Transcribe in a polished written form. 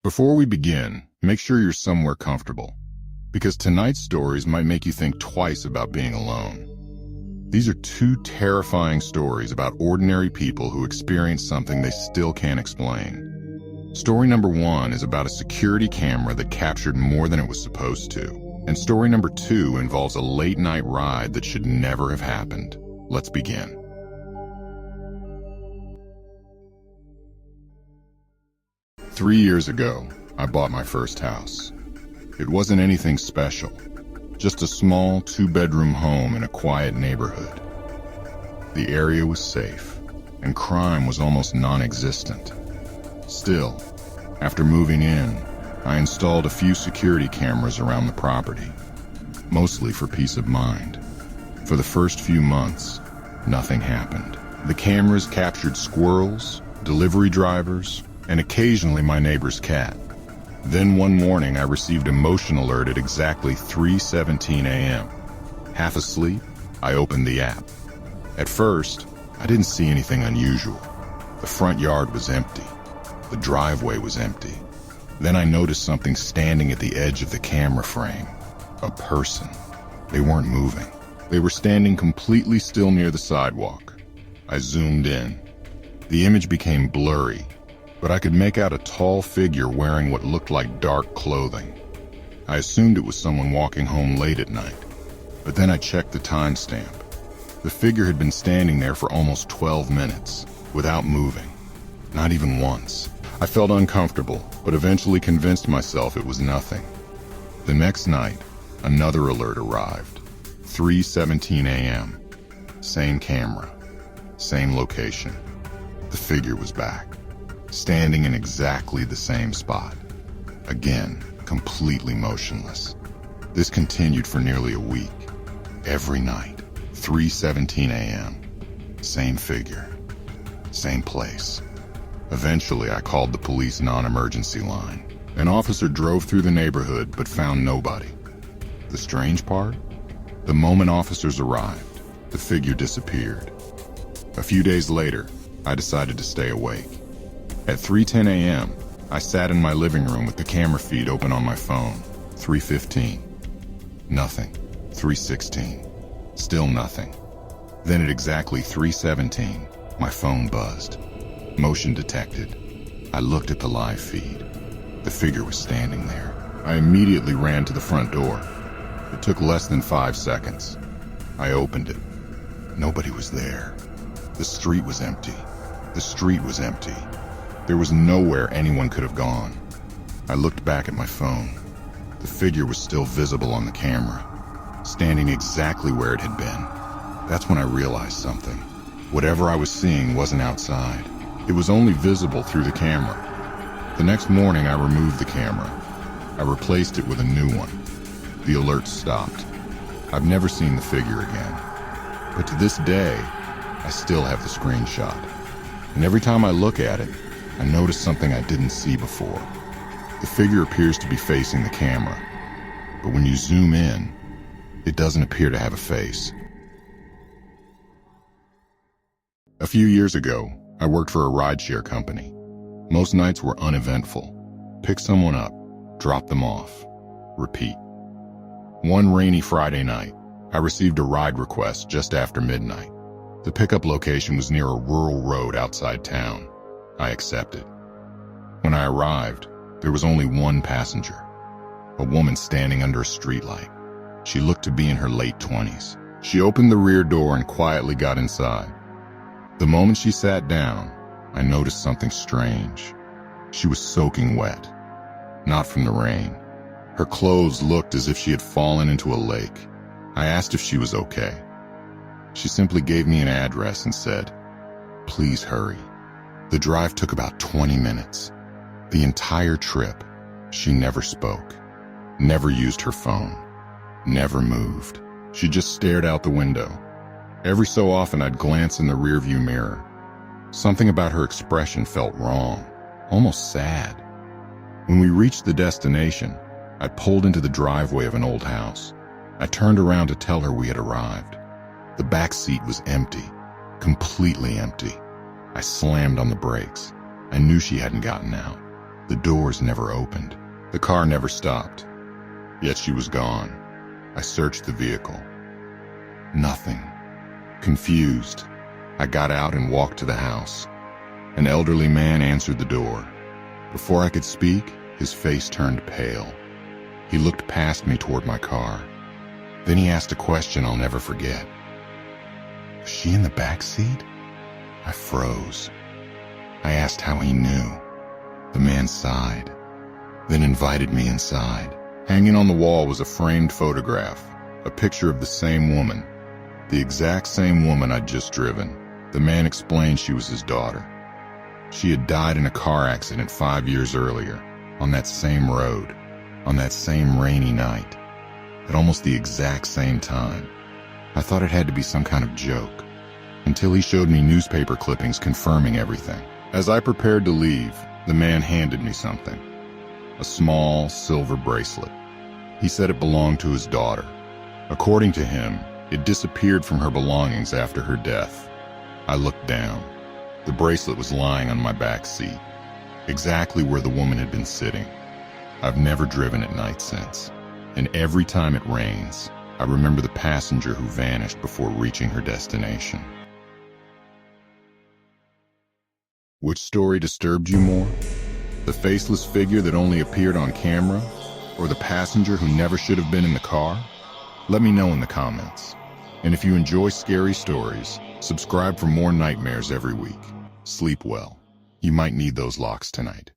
Before we begin, make sure you're somewhere comfortable, because tonight's stories might make you think twice about being alone. These are two terrifying stories about ordinary people who experienced something they still can't explain. Story number 1 is about a security camera that captured more than it was supposed to. And story number 2 involves a late-night ride that should never have happened. Let's begin. Three years ago, I bought my first house. It wasn't anything special, just a small 2-bedroom home in a quiet neighborhood. The area was safe, and crime was almost non-existent. Still, after moving in, I installed a few security cameras around the property, mostly for peace of mind. For the first few months, nothing happened. The cameras captured squirrels, delivery drivers, and occasionally my neighbor's cat. Then one morning I received a motion alert at exactly 3:17 a.m. Half asleep, I opened the app. At first, I didn't see anything unusual. The front yard was empty. The driveway was empty. Then I noticed something standing at the edge of the camera frame. A person. They weren't moving. They were standing completely still near the sidewalk. I zoomed in. The image became blurry, but I could make out a tall figure wearing what looked like dark clothing. I assumed it was someone walking home late at night, but then I checked the timestamp. The figure had been standing there for almost 12 minutes, without moving, not even once. I felt uncomfortable, but eventually convinced myself it was nothing. The next night, another alert arrived. 3:17 a.m. Same camera, same location. The figure was back, standing in exactly the same spot. Again, completely motionless. This continued for nearly a week. Every night, 3:17 a.m. Same figure, same place. Eventually, I called the police non-emergency line. An officer drove through the neighborhood but found nobody. The strange part? The moment officers arrived, the figure disappeared. A few days later, I decided to stay awake. At 3:10 a.m., I sat in my living room with the camera feed open on my phone. 3:15. Nothing. 3:16. Still nothing. Then at exactly 3:17, my phone buzzed. Motion detected. I looked at the live feed. The figure was standing there. I immediately ran to the front door. It took less than 5 seconds. I opened it. Nobody was there. The street was empty. The street was empty. There was nowhere anyone could have gone. I looked back at my phone. The figure was still visible on the camera, standing exactly where it had been. That's when I realized something. Whatever I was seeing wasn't outside. It was only visible through the camera. The next morning, I removed the camera. I replaced it with a new one. The alert stopped. I've never seen the figure again. But to this day, I still have the screenshot. And every time I look at it, I notice something I didn't see before. The figure appears to be facing the camera, but when you zoom in, it doesn't appear to have a face. A few years ago, I worked for a rideshare company. Most nights were uneventful. Pick someone up, drop them off, repeat. One rainy Friday night, I received a ride request just after midnight. The pickup location was near a rural road outside town. I accepted. When I arrived, there was only one passenger, a woman standing under a streetlight. She looked to be in her late 20s. She opened the rear door and quietly got inside. The moment she sat down, I noticed something strange. She was soaking wet, not from the rain. Her clothes looked as if she had fallen into a lake. I asked if she was okay. She simply gave me an address and said, "Please hurry." The drive took about 20 minutes. The entire trip, she never spoke, never used her phone, never moved. She just stared out the window. Every so often I'd glance in the rearview mirror. Something about her expression felt wrong, almost sad. When we reached the destination, I pulled into the driveway of an old house. I turned around to tell her we had arrived. The back seat was empty, completely empty. I slammed on the brakes. I knew she hadn't gotten out. The doors never opened. The car never stopped. Yet she was gone. I searched the vehicle. Nothing. Confused, I got out and walked to the house. An elderly man answered the door. Before I could speak, his face turned pale. He looked past me toward my car. Then he asked a question I'll never forget. Was she in the back seat? I froze. I asked how he knew. The man sighed, then invited me inside. Hanging on the wall was a framed photograph, a picture of the same woman, the exact same woman I'd just driven. The man explained she was his daughter. She had died in a car accident 5 years earlier, on that same road, on that same rainy night, at almost the exact same time. I thought it had to be some kind of joke, until he showed me newspaper clippings confirming everything. As I prepared to leave, the man handed me something, a small silver bracelet. He said it belonged to his daughter. According to him, it disappeared from her belongings after her death. I looked down. The bracelet was lying on my back seat, exactly where the woman had been sitting. I've never driven at night since, and every time it rains, I remember the passenger who vanished before reaching her destination. Which story disturbed you more? The faceless figure that only appeared on camera, or the passenger who never should have been in the car? Let me know in the comments. And if you enjoy scary stories, subscribe for more nightmares every week. Sleep well. You might need those locks tonight.